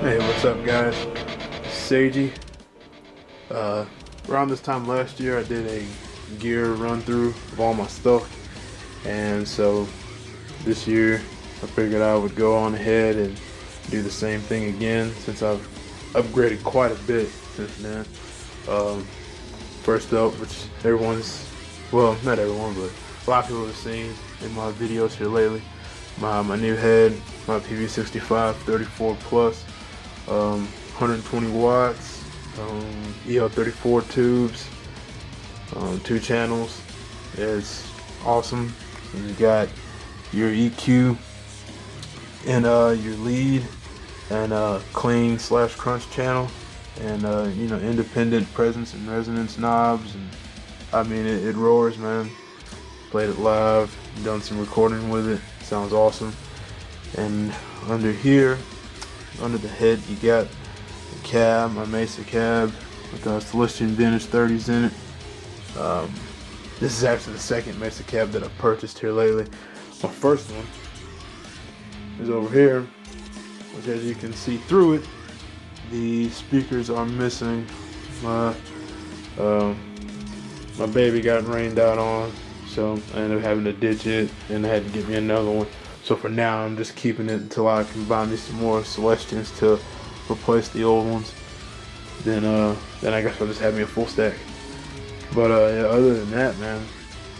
Hey, what's up, guys? Seiji. Around this time last year, I did a gear run through of all my stuff, and so this year I figured I would go on ahead and do the same thing again, since I've upgraded quite a bit since then. First up, which everyone's, well, not everyone, but a lot of people have seen in my videos here lately, my new head, my PV65 34 plus. 120 watts, EL34 tubes, 2 channels. It's awesome. And you got your EQ and your lead and clean / crunch channel, and independent presence and resonance knobs, and I mean it roars, man. Played it live, done some recording with it. Sounds awesome. And under here, under the head, you got the cab, my Mesa cab with Celestian Vintage 30s in it. This is actually the second Mesa cab that I've purchased here lately. My first one is over here, which, as you can see through it, the speakers are missing. My baby got rained out on, so I ended up having to ditch it, and I had to get me another one. So for now, I'm just keeping it until I can buy me some more Celestians to replace the old ones. Then I guess I'll just have me a full stack. But yeah, other than that, man,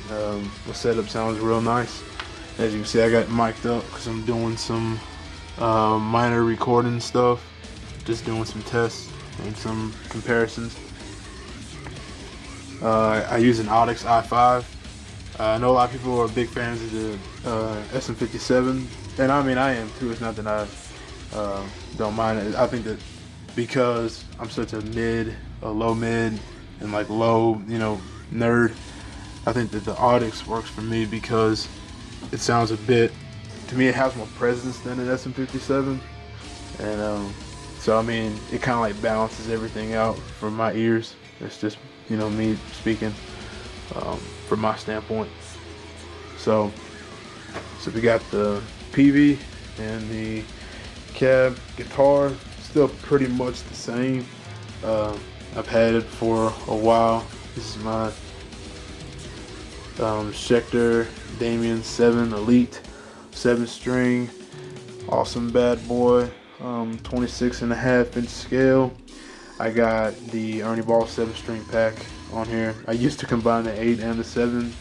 the setup sounds real nice. As you can see, I got mic'd up because I'm doing some minor recording stuff, just doing some tests and some comparisons. I use an Audix i5. I know a lot of people are big fans of the SM57, and I mean I am too. It's not that I don't mind it. I think that because I'm such a low mid, and like low, nerd, I think that the Audix works for me because it sounds a bit, to me it has more presence than an SM57, and so I mean it kind of like balances everything out for my ears. It's just me speaking from my standpoint. So we got the PV and the cab guitar, still pretty much the same. I've had it for a while. This is my Schecter Damien 7 Elite 7-string, awesome bad boy, 26.5-inch scale. I got the Ernie Ball 7-string pack on here. I used to combine the 8 and the 7,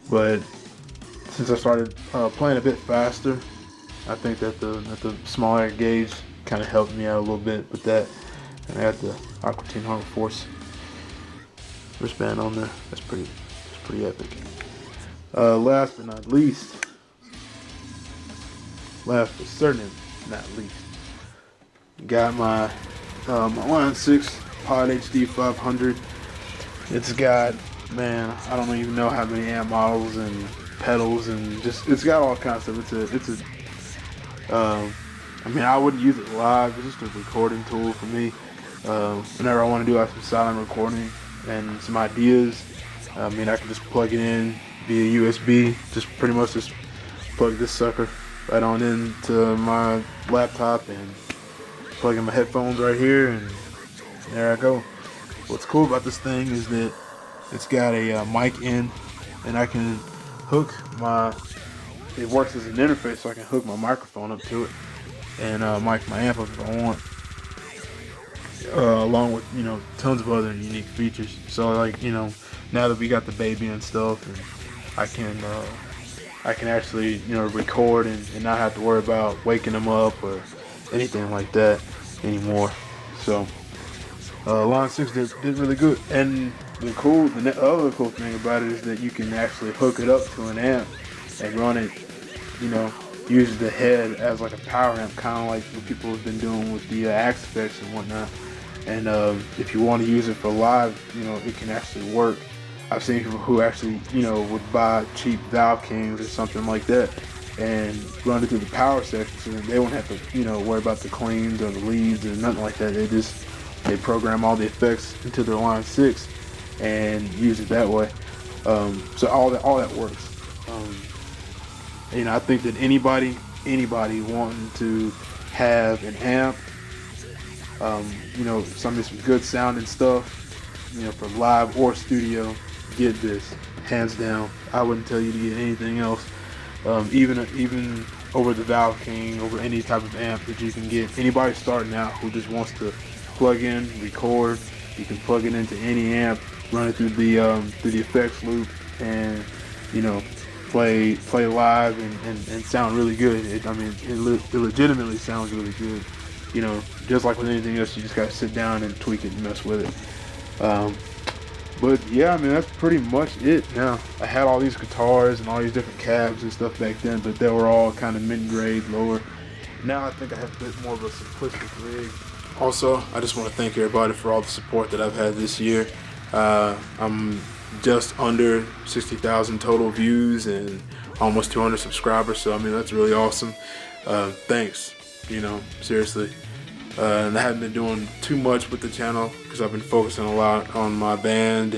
but since I started playing a bit faster, I think that the smaller gauge kind of helped me out a little bit with that. And I got the Aqua Teen Harbor Force wristband on there. That's pretty epic. Last but not least, last but certainly not least, got my Line 6 Pod HD 500. It's got, man, I don't even know how many amp models and pedals, and just it's got all kinds of stuff. I mean, I wouldn't use it live. It's just a recording tool for me. Whenever I want to do like some silent recording and some ideas, I mean, I can just plug it in via USB. Just pretty much just plug this sucker right on into my laptop and plug in my headphones right here, and there I go. What's cool about this thing is that it's got a mic in, and I can hook it works as an interface, so I can hook my microphone up to it and mic my amp up if I want, along with tons of other unique features. So like now that we got the baby and stuff, and I can actually record and not have to worry about waking them up or anything like that anymore. So Line 6 did really good. And the other cool thing about it is that you can actually hook it up to an amp and run it, use the head as like a power amp, kind of like what people have been doing with the Axe Effects and whatnot. And if you want to use it for live, it can actually work. I've seen people who actually, would buy cheap Valve Kings or something like that and run it through the power section, so they won't have to, worry about the cleans or the leads or nothing like that. They program all the effects into their Line 6 and use it that way. So all that works. I think that anybody wanting to have an amp, you know, some good sounding stuff, you know, for live or studio, get this, hands down. I wouldn't tell you to get anything else. Even over the Valve King, over any type of amp that you can get. Anybody starting out who just wants to plug in, record, you can plug it into any amp, run it through the effects loop, and you know, play live and sound really good. It legitimately sounds really good. You know, just like with anything else, you just gotta sit down and tweak it and mess with it. But yeah, I mean, that's pretty much it now. I had all these guitars and all these different cabs and stuff back then, but they were all kind of mid-grade, lower. Now I think I have a bit more of a simplistic rig. Also, I just want to thank everybody for all the support that I've had this year. I'm just under 60,000 total views and almost 200 subscribers, so I mean, that's really awesome. Thanks, you know, seriously. And I haven't been doing too much with the channel because I've been focusing a lot on my band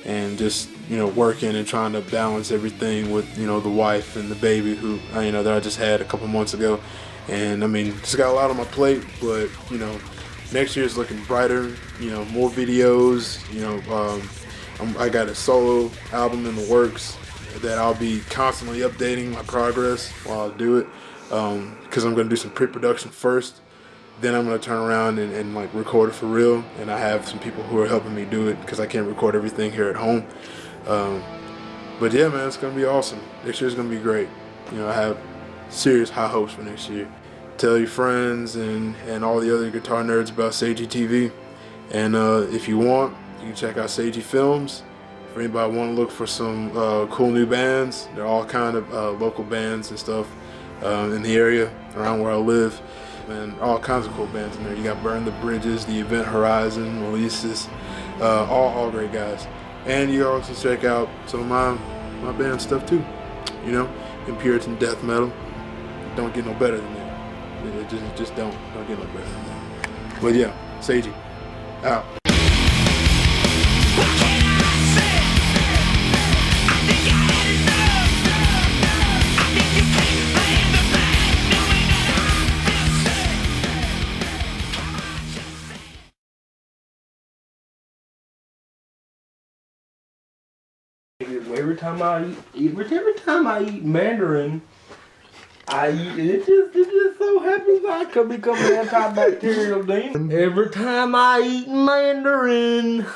and just, you know, working and trying to balance everything with, you know, the wife and the baby who, you know, that I just had a couple months ago. And I mean, just got a lot on my plate, but you know, next year is looking brighter. You know, more videos. You know, I got a solo album in the works that I'll be constantly updating my progress while I do it, because I'm gonna do some pre-production first. Then I'm gonna turn around and like record it for real. And I have some people who are helping me do it because I can't record everything here at home. But yeah, man, it's gonna be awesome. Next year's gonna be great. You know, I have serious high hopes for next year. Tell your friends and all the other guitar nerds about SEIJI TV. And if you want, you can check out SEIJI Films. For anybody want to look for some cool new bands, they're all kind of local bands and stuff in the area around where I live. And all kinds of cool bands in there. You got Burn the Bridges, The Event Horizon, Releases, all great guys. And you also check out some of my band stuff too. You know, in Puritan death metal. Don't get no better than that. It just don't get no better than that. But yeah, SEIJI, out. Every time I eat Mandarin, it just so happens I could become an antibacterial demon. Every time I eat Mandarin.